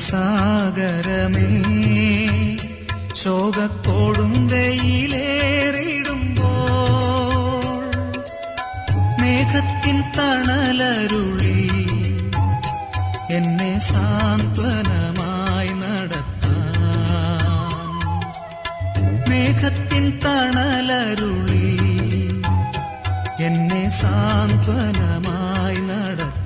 സാഗരമേ ശോകക്കോടും വെയിലേറിടുമ്പോൾ മേഘത്തിൻ തണലരുളി എന്നെ സാന്ത്വനമായി നടത്താൻ. മേഘത്തിൻ തണലരുളി എന്നെ സാന്ത്വനമായി നടത്താൻ.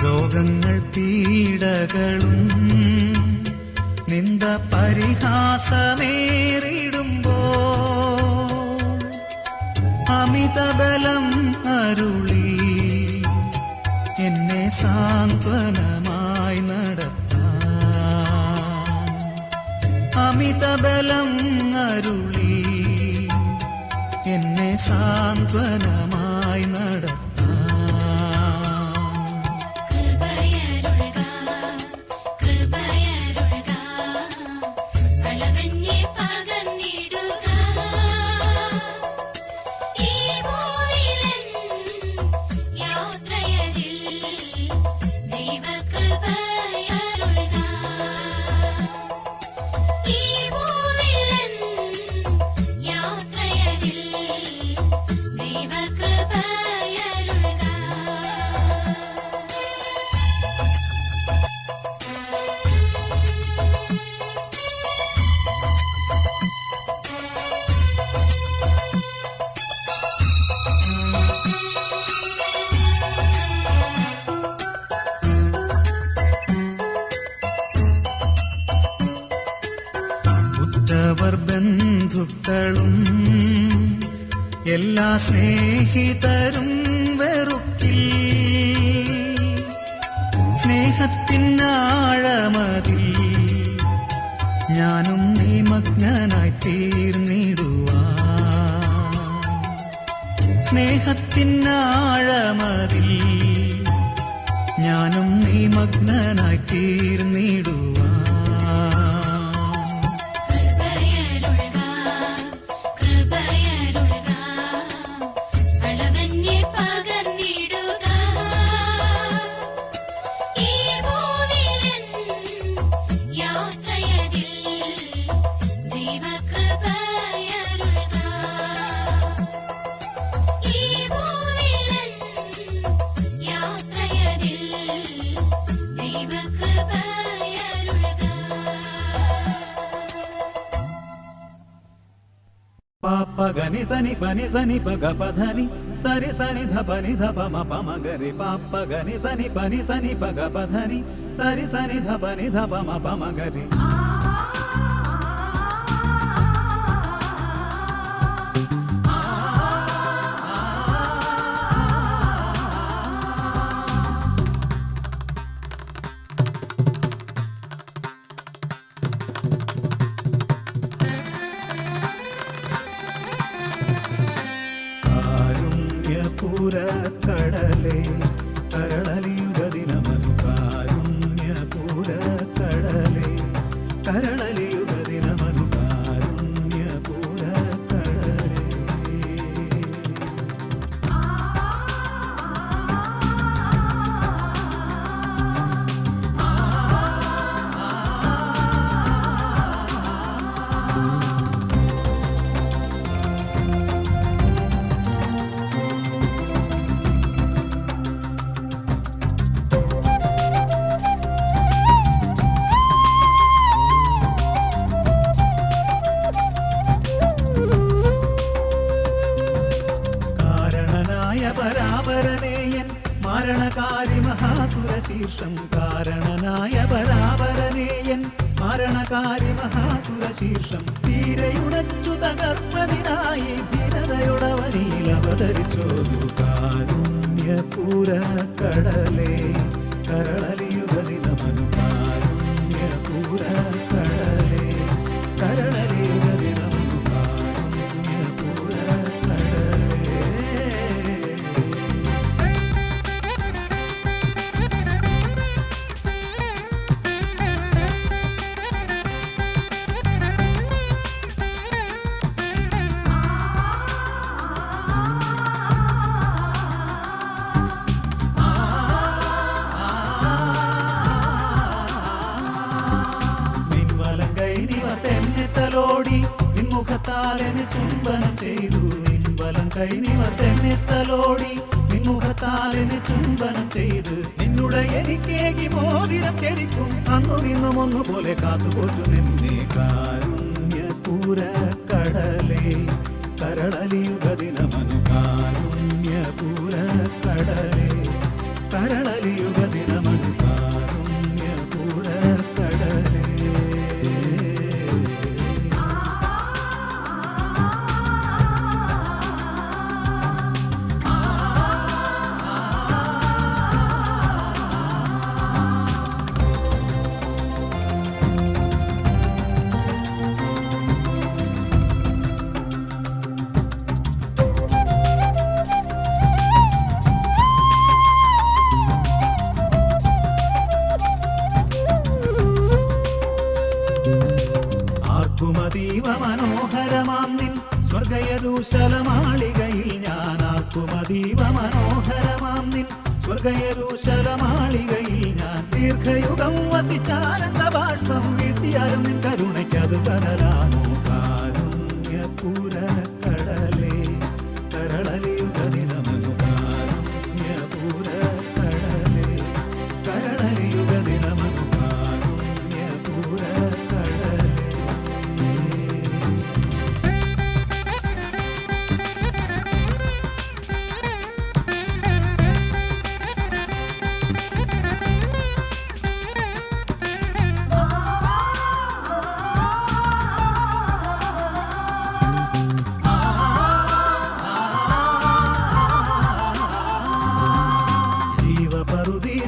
രോഗങ്ങൾ പീഡകളും നിന്ദ പരിഹാസമേറിടുമ്പോൾ അമിതബലം അരുളി എന്നെ സാന്ത്വനമായി നടത്താൻ. അമിതബലം അരുളി എന്നെ സാന്ത്വനമായി നടത്താൻ. ഉറ്റവർ ബന്ധുക്കളും എല്ലാ സ്നേഹിതരും വെറുക്കിൽ സ്നേഹത്തിനാഴമതിൽ ഞാനും നിമഗ്നനായി തീർന്നിടുവാൻ. സ്നേഹത്തിനാഴമതിൽ ഞാനും നിമഗ്നനായി തീർന്നിടുവാൻ. పగని సని పని సని పగ పధని సరి సని ధపని ధప మప మగరి పగని సని పని సని పగ పధని సరి సని ధపని ధప మప మగరి. കടലേ കരളലിയുഗദിനമനു കാരുണ്യപൂര കടലേ കരളലിയുഗദിനമനു കാരുണ്യപൂര കടലേ. പരാപരനേയൻ മരണകാരി മഹാസുര ശീർഷം കാരണനായ പരാപരനേയൻ മരണകാരി മഹാസുരശീർഷം തീരയുണച്ചു തകർപ്പതിനായി ധീരതയുടവനിൽ അവതരിച്ചോരു കാരുണ്യപൂര കടലേ കരളലിയുഗ ദിനമനു കാരുണ്യപൂര കടലേ കരളലിയുഗ ദിനമനു കാരുണ്യപൂര കടലേ. നിൻമുഖത്താലെന്നെ ചുംബനം ചെയ്തു നിൻവലം കൈ നിവർന്നെത്തലോടി നിൻമുഖത്താലെന്നെ ചുംബനം ചെയ്ത് നിന്നുടെ എനിക്കേകി മോതിരം ചെരിക്കും അന്നും ഇന്നും ഒന്നുപോലെ കാത്തുപോറ്റു നിന്നെ കാരുണ്യപൂര കടലേ കരളലിയുഗ ദിനമനു കാരുണ്യപൂര കടലേ കരളലിയുഗ ദിനമനു കാരുണ്യപൂര കടലേ. ആർക്കുമതീവ മനോഹരമാം നിൻ സ്വർഗയരൂശലമാളികയിൽ ഞാൻ ആർക്കുമതീവ മനോഹരമാം നിൻ സ്വർഗയരൂശലമാളികയിൽ ഞാൻ ദീർഘയുഗം വസിച്ചാനന്ദ ബാഷ്പം വീട്ടിയാലും നിൻ കരുണയ്ക്കത് കടലാമോ കാരുണ്യപൂര കടലേ കരളലിയുഗ ദിനമനു കാരുണ്യപൂര കടലേ കരളലിയുഗ ദിനമനു കാരുണ്യപൂര കടലേ.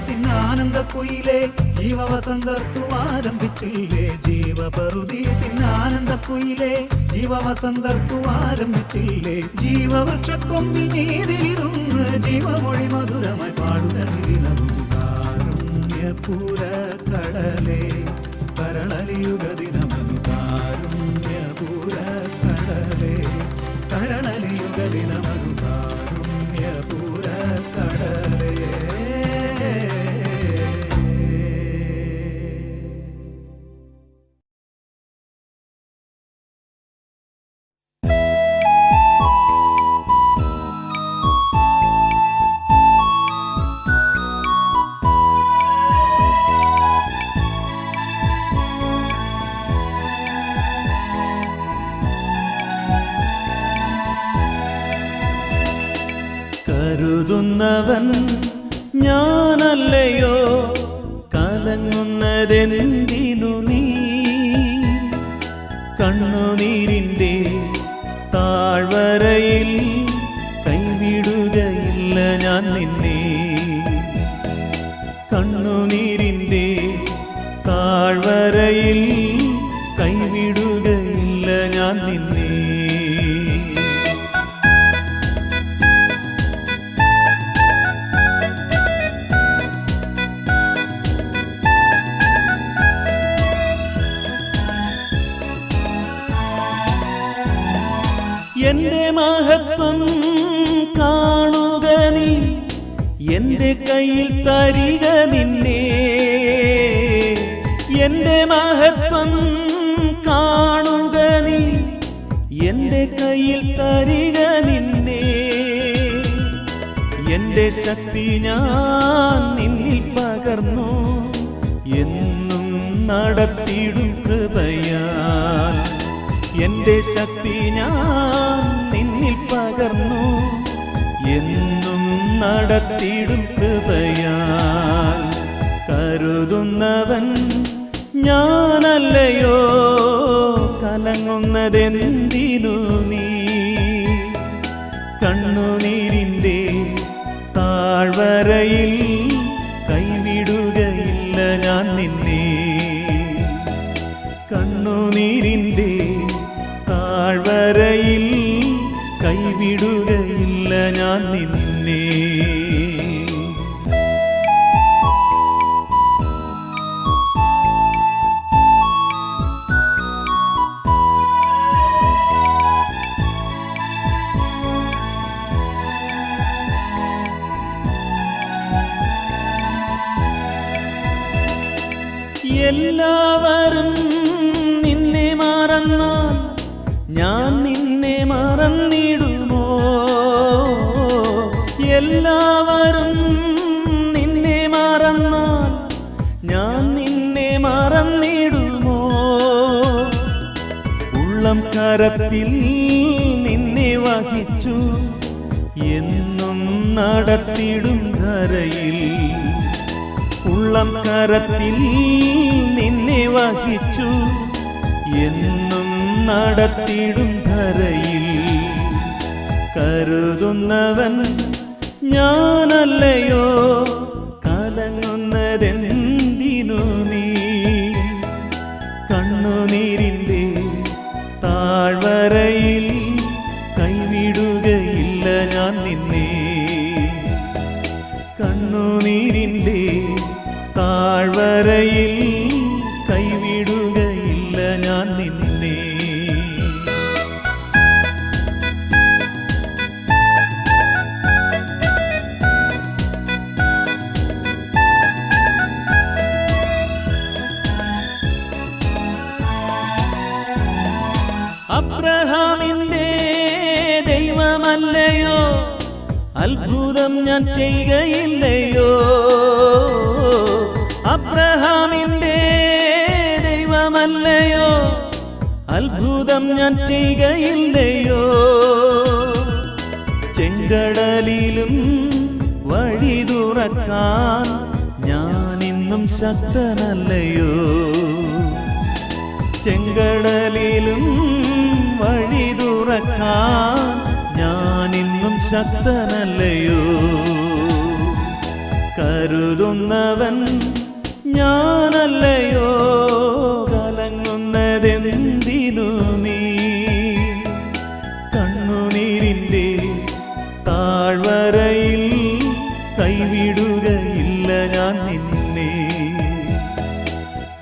ജീവപറുദീസിന്നാനന്ദക്കുയിലേ ജീവവസന്തർത്തു ആരംഭിച്ചില്ലേ ജീവപറുദീസിന്നാനന്ദക്കുയിലേ ജീവവസന്തർത്തു ആരംഭിച്ചില്ലേ ജീവവൃക്ഷക്കൊമ്പിൽ നീതിരുന്ന് ജീവമൊഴി മധുരമായി പാടുക ദിനവും കാരുണ്യപൂര കടലേ കരളലിയുഗ ദിനമനു കാരുണ്യപൂര കടലേ കരളലിയുഗ ദിനമനു കാരുണ്യപൂര കടലേ. കരുതുന്നവൻ ഞാനല്ലയോ കലങ്ങുന്നതെന്തിനു നീ കണ്ണുനീരിൻ്റെ താഴ്വരയിൽ കൈവിടുകയില്ല ഞാൻ നിന്നെ കണ്ണുനീരിൻ്റെ താഴ്വരയിൽ കൈവിടുകയില്ല ഞാൻ നിന്നെ. എന്റെ മഹത്വം കാണുക നീ എന്റെ കയ്യിൽ തരിക നിന്നെ എന്റെ മഹത്വം കാണുക നീ എന്റെ കയ്യിൽ തരിക നിന്നെ എന്റെ ശക്തി ഞാൻ നിന്നിൽ പകർന്നു എന്നും നടത്തിയിടും കൃപയാൽ എന്റെ ശക്തി ഞാൻ നിന്നിൽ പകർന്നു എന്നും നടത്തിയിടും കൃപയാൽ കലങ്ങുന്നതെന്തിനു നീ? കണ്ണുനീരിൻ്റെ താഴ്വരയിൽ കൈവിടുകയില്ല ഞാൻ നിന്നെ. കണ്ണുനീരിൻ്റെ താഴ്വരയിൽ കൈവിടുകയില്ല ഞാൻ നിന്നെ. എല്ലാവരും നിന്നെ മറന്നാൽ ഞാൻ നിന്നെ മറന്നിടുമോ? എല്ലാവരും നിന്നെ മറന്നാൽ ഞാൻ നിന്നെ മറന്നിടുമോ? ഉള്ളം കരത്തിൽ നിന്നെ വഹിച്ചു എന്നും നടത്തിടും ധരയിൽ. ഉള്ളം കരത്തിൽ നിന്നെ വഹിച്ചു എന്നും നടത്തിടും ധരയിൽ. കരുതുന്നവൻ ഞാനല്ലയോ? കലങ്ങുന്നതെന്തിനു നീ? കണ്ണുനീരിൻ്റെ താഴ്വരയിൽ കൈവിടുകയില്ല ഞാൻ നിന്നെ. കണ്ണുനീരിൻ്റെ താഴ്വരയിൽ കൈവിടുകയില്ല ഞാൻ നിന്നെ. അബ്രഹാമിൻ്റെ ദൈവമല്ലയോ? അത്ഭുതം ഞാൻ ചെയ്യുകയില്ലയോ? അബ്രഹാമിൻ്റെ ദൈവമല്ലയോ? അത്ഭുതം ഞാൻ ചെയ്യുകയില്ലയോ? ചെങ്കടലിലും വഴി തുറക്കാൻ ഞാനിന്നും ശക്തനല്ലയോ? ചെങ്കടലിലും വഴി തുറക്കാൻ ഞാനിന്നും ശക്തനല്ലയോ? കരുതുന്നവൻ ഞാനല്ലയോ? കലങ്ങുന്നതെന്തിനു നീ? കണ്ണുനീരിൻ്റെ താഴ്വരയിൽ കൈവിടുകയില്ല ഞാൻ നിന്നെ.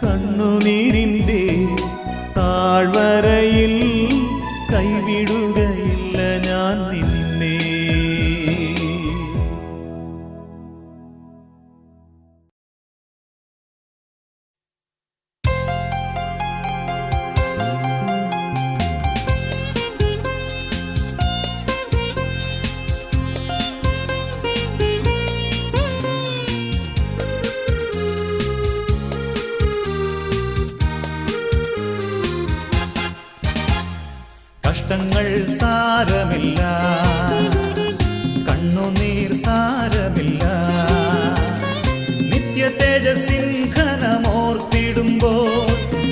കണ്ണുനീരിൻ്റെ താഴ്വരയിൽ കൈവിടുകയില്ല ഞാൻ നിന്നെ. കഷ്ടങ്ങൾ സാരമില്ല, കണ്ണുനീർ സാരമില്ല. നിത്യ തേജസ്സിൻ ഘനമോർത്തിടുമ്പോൾ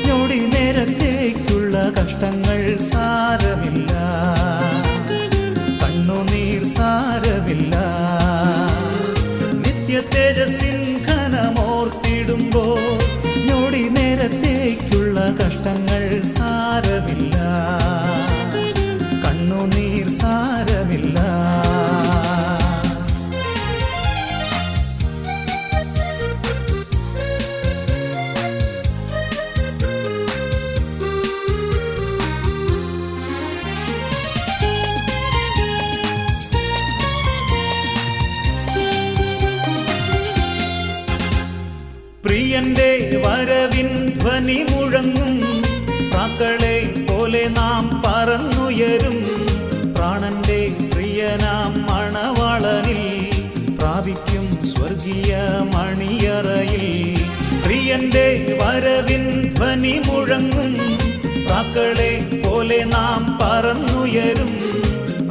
ഞൊടി നേരത്തേക്കുള്ള കഷ്ടങ്ങൾ സാരമില്ല, കണ്ണുനീർ സാരമില്ല. നിത്യ തേജസ്സിൻ ഘനമോർത്തിടുമ്പോൾ ഞൊടി നേരത്തേക്കുള്ള കഷ്ടങ്ങൾ സാരമില്ല, കണ്ണുനീർ സാരമില്ല. പ്രിയന്റെ വരവിൻ ധ്വനി മുഴങ്ങും, പ്രാക്കളെ പോലെ നാം പറന്നുയരും. പ്രാണന്റെ പ്രിയനാം മണവാളനിൽ പ്രാപിക്കും സ്വർഗീയ മണിയറയിൽ. പ്രിയന്റെ വരവിൻ ധ്വനി മുഴങ്ങും, പ്രാക്കളെ പോലെ നാം പറന്നുയരും.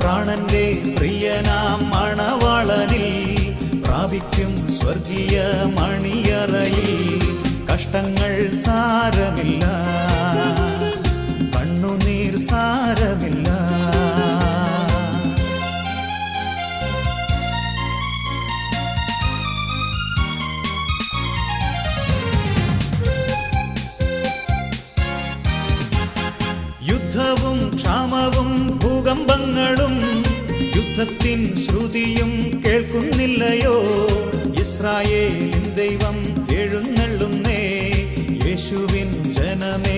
പ്രാണന്റെ പ്രിയനാം മണവാളനിൽ പ്രാപിക്കും സ്വർഗീയ മണിയറയിൽ. കഷ്ടങ്ങൾ സാരമില്ല, ശ്രുതിയും കേൾക്കുന്നില്ലയോ? ഇസ്രായേലിൻ ദൈവം എഴുന്നള്ളുന്നേ. യേശുവിൻ ജനമേ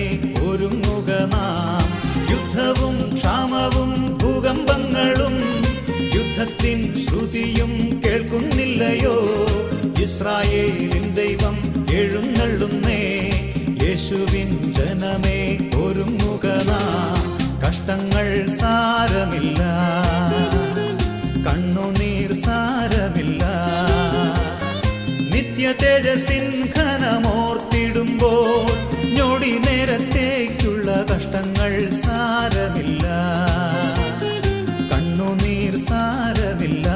ഒരുങ്ങുക നാം. യുദ്ധവും ക്ഷാമവും ഭൂകമ്പങ്ങളും യുദ്ധത്തിൻ ശ്രുതിയും കേൾക്കുന്നില്ലയോ? ഇസ്രായേലിൻ ദൈവം എഴുന്നള്ളുന്നേ. യേശുവിൻ ജനമേ ഒരുങ്ങുക നാം. കഷ്ടങ്ങൾ സാരമില്ല, കണ്ണുനീർ സാരമില്ല. നിത്യ തേജസ്സിൻ ഘനമോർത്തിടുമ്പോൾ ഞൊടി നേരത്തേക്കുള്ള കഷ്ടങ്ങൾ സാരമില്ല, കണ്ണുനീർ സാരമില്ല.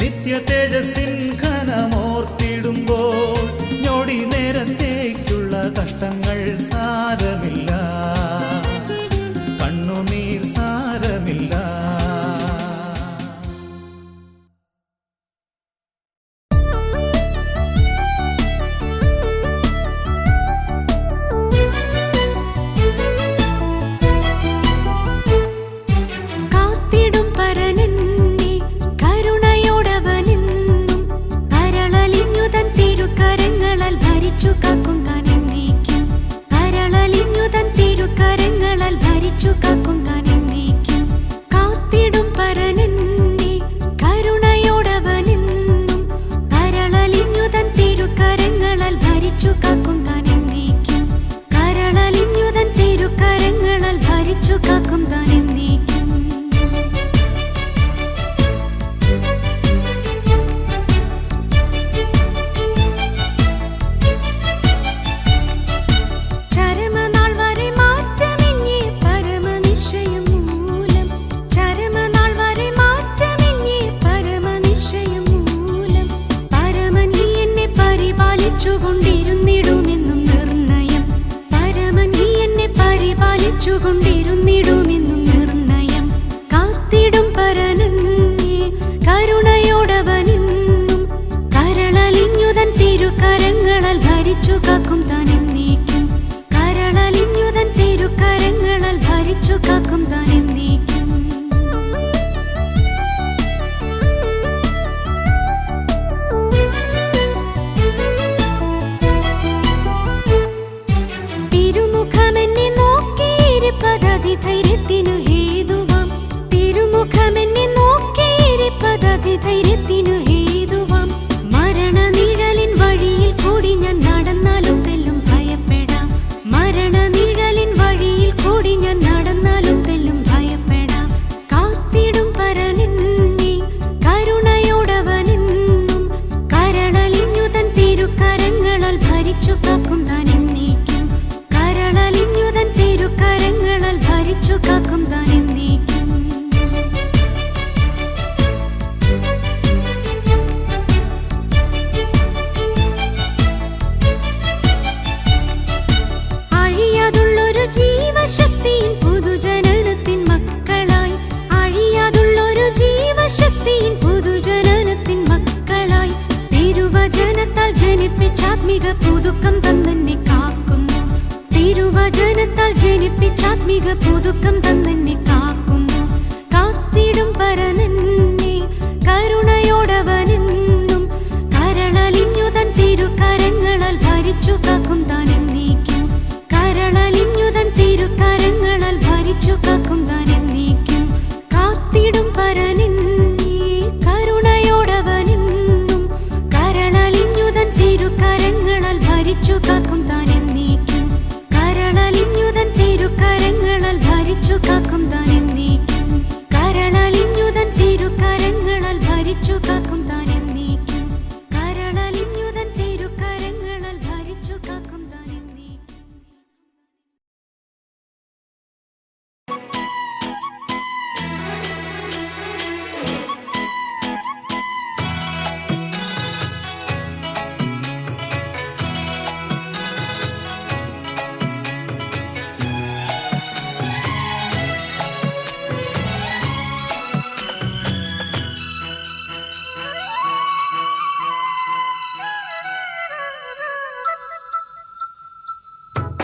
നിത്യ തേജസ്സിൻ ഘനമോർത്തിടുമ്പോൾ ഞൊടി നേരത്തേക്കുള്ള കഷ്ടങ്ങൾ സാരമില്ല, കണ്ണുനീർ സാരമില്ല.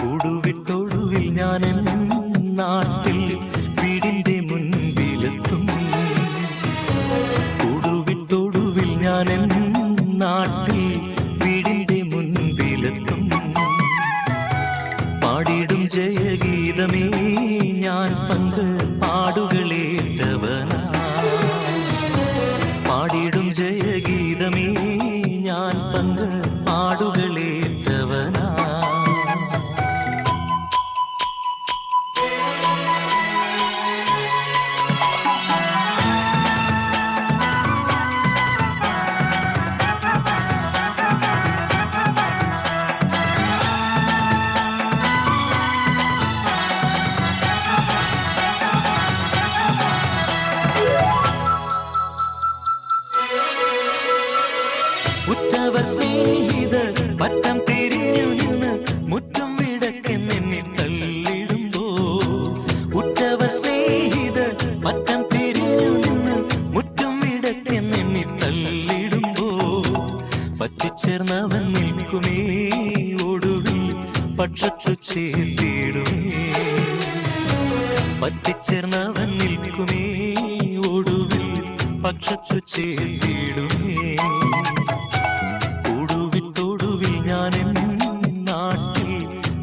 കൂടുവിട്ടൊടുവിൽ ഞാനെൻ നാട്ടിൽ വീടിന്റെ മുൻപിലെത്തും. സ്നേഹിതർ പറ്റം തിരിഞ്ഞു നിന്ന് മുറ്റം വിടക്കെന്നെന്നിൽ തള്ളിടുമ്പോ, ഉറ്റവർ സ്നേഹിതർ പറ്റം തിരിഞ്ഞു നിന്ന് മുറ്റം വിടക്കെന്നെന്നിൽ തള്ളിടുമ്പോ, പറ്റിച്ചേർന്നവൻ നിൽക്കുമേ ഒടുവിൽ പക്ഷത്തു ചേർത്തിടുമേ. പറ്റിച്ചേർന്നവൻ നിൽക്കുമേ ഒടുവിൽ പക്ഷത്തു ചേർത്തിടുമേ. ഒടുവിൽ ഞാൻ നാട്ടിൽ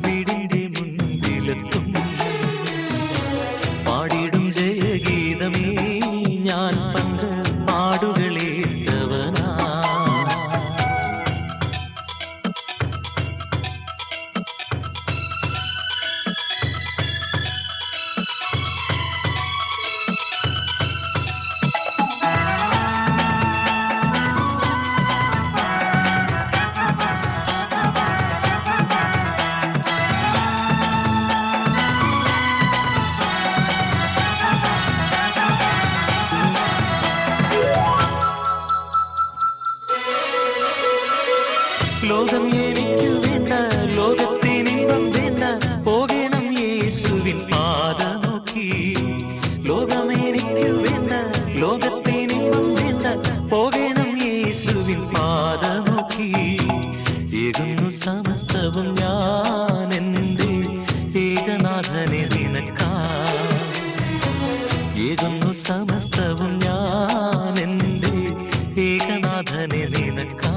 വീടിന്റെ മുൻപിലെത്തും, പാടിടും ജയഗീതമേ ഞാൻ പണ്ട് പാടുകളേറ്റവനാ. ലോകം എനിക്കു വേണ്ട, ലോകത്തിനിമ്പം വേണ്ട, പോകണം യേശുവിൻ പാത നോക്കി. ലോകം എനിക്കു വേണ്ട, ലോകത്തിനിമ്പം വേണ്ട, പോകണം യേശുവിൻ പാത നോക്കി. ഏകുന്നു സമസ്തവും ഞാൻ എൻ്റെ ഏകനാഥനെ നിനക്കാ. ഏകുന്നു സമസ്തവും ഞാൻ എൻ്റെ ഏകനാഥനെ നിനക്കാ.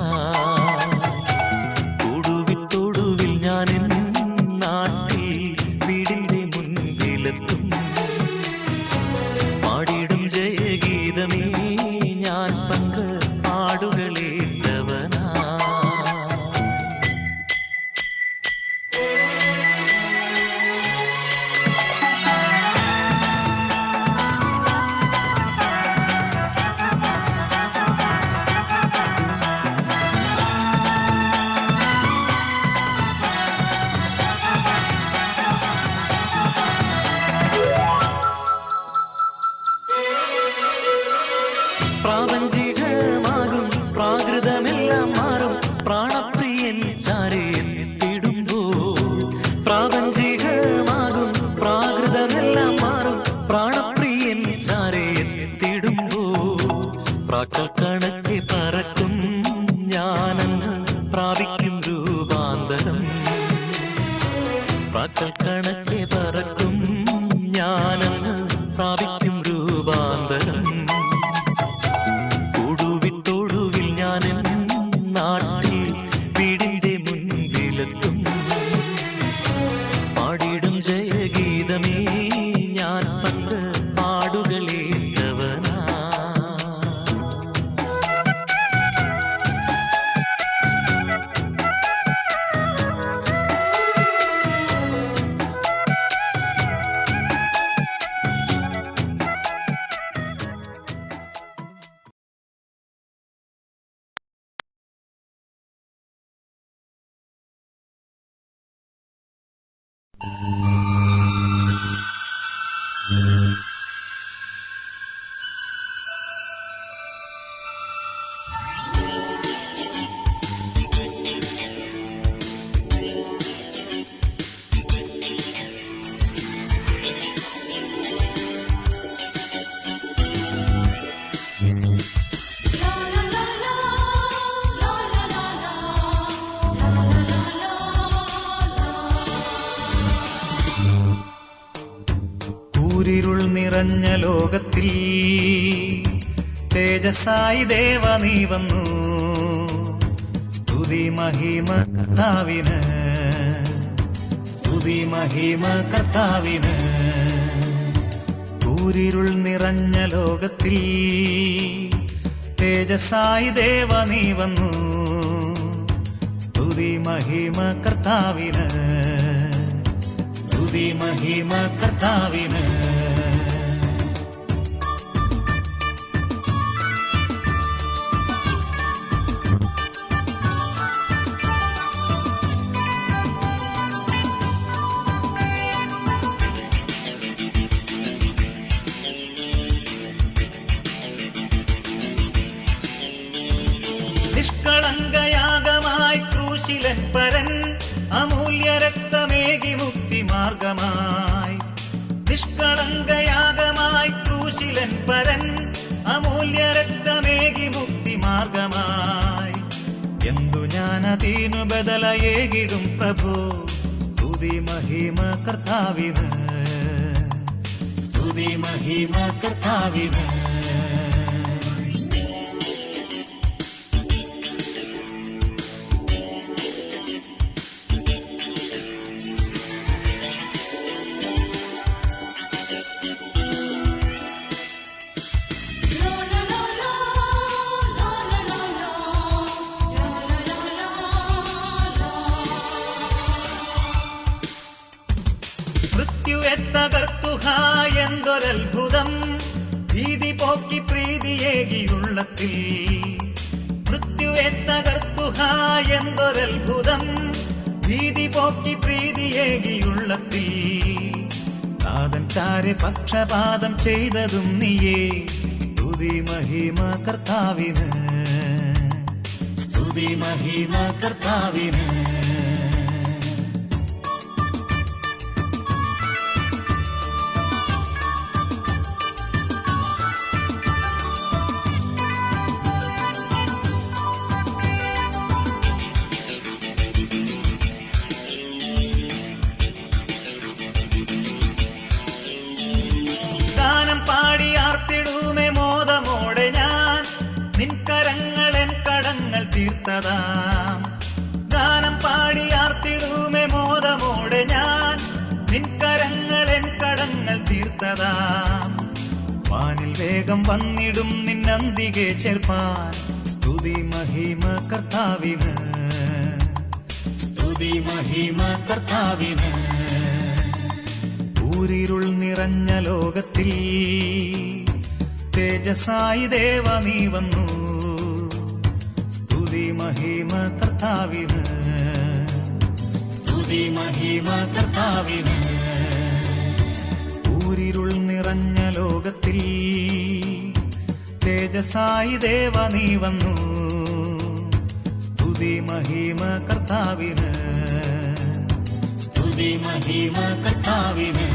നാട്ടിൽ വീടിന്റെ മുൻപിലെത്തും, പാടിടും ജയഗീതമേ ഞാൻ പങ്ക് പാടുകളേറ്റവനാ. പ്രാപഞ്ചികമാകും പ്രാകൃതമെല്ലാം മാറും പ്രാണപ്രിയൻ ചാരയെത്തിടുമ്പോൾ. പ്രാപഞ്ചികമാകും പ്രാകൃതമെല്ലാം മാറും പ്രാണപ്രിയൻ ചാരയെത്തിടുമ്പോൾ. പ്രാക്കൾ കണക്കെ പറക്കും ഞാനെന്ന് പ്രാപിക്കും രൂപാന്തരം. പ്രാക്കൾ കണക്കെ പറക്കും ഞാനെന്ന് പ്രാപിക്കും രൂപാന്തരം. നാട്ടിൽ വീടിന്റെ മുൻപിലെത്തും, പാടിടും ജയഗീതമേ ഞാൻ പണ്ട് പാടുകളേറ്റവനാ. കൂരിരുൾ നിറഞ്ഞ ലോകത്തിൽ തേജസ്സായി ദേവ നീ വന്നു. സ്തുതി മഹിമ കർത്താവിന്, സ്തുതി മഹിമ കർത്താവിന്. കൂരിരുൾ നിറഞ്ഞ ലോകത്തിൽ തേജസ്സായി ദേവ നീ വന്നു. സ്തുതി മഹിമ കർത്താവിന്, സ്തുതി മഹിമ കർത്താവിന്. നിഷ്കളങ്കയാ ക്രൂശിലൻ പരൻ അമൂല്യ രക്തമേകി മുക്തി മാർഗമായി നിഷ്കളങ്കയാഗമായി ക്രൂശിലൻ പരൻ അമൂല്യ രക്തമേകി മുക്തി മാർഗമായി എന്തു ഞാനതീനു ബദലയേകിടും പ്രഭു സ്തുതി മഹിമ കർത്താവിന് സ്തുതി മഹിമ കർത്താവിന് മൃത്യുവെ തകർത്തുഹായെന്തൊരത്ഭുതം ഭീതി പോക്കി പ്രീതിയേകിയുള്ളത്തിൽ മൃത്യുവെ തകർത്തുഹായെന്തൊരത്ഭുതം ഭീതി പോക്കി പ്രീതിയേകിയുള്ളത്തിൽ നാഥൻ ചാരെ പക്ഷപാതം ചെയ്തതും നീയേ സ്തുതി മഹിമ കർത്താവിന് സ്തുതി മഹിമ കർത്താവിന് ഗാനം പാടി ആർത്തിടുമേ മോദമോടെ ഞാൻ നിൻകരങ്ങളെൻ കടങ്ങൾ തീർത്തതാം ഗാനം പാടി ആർത്തിടുമേ മോദമോടെ ഞാൻ നിൻകരങ്ങളെൻ കടങ്ങൾ തീർത്തതാം വാനിൽ വേഗം വന്നിടും നിന്നന്തികെ ചേർപ്പാൻ സ്തുതി മഹിമ കർത്താവിന് സ്തുതി മഹിമ കർത്താവിന് ൂരിരുൾ നിറഞ്ഞ ലോകത്തിൽ തേജസായി ദേവ നീ വന്നു സ്തുതി മഹിമ കർത്താവിന് സ്തുതി മഹിമ കർത്താവിന് ൂരിരുൾ നിറഞ്ഞ ലോകത്തിൽ തേജസായി ദേവ നീ വന്നു സ്തുതി മഹിമ കർത്താവിന് സ്തുതി മഹിമ കർത്താവിന്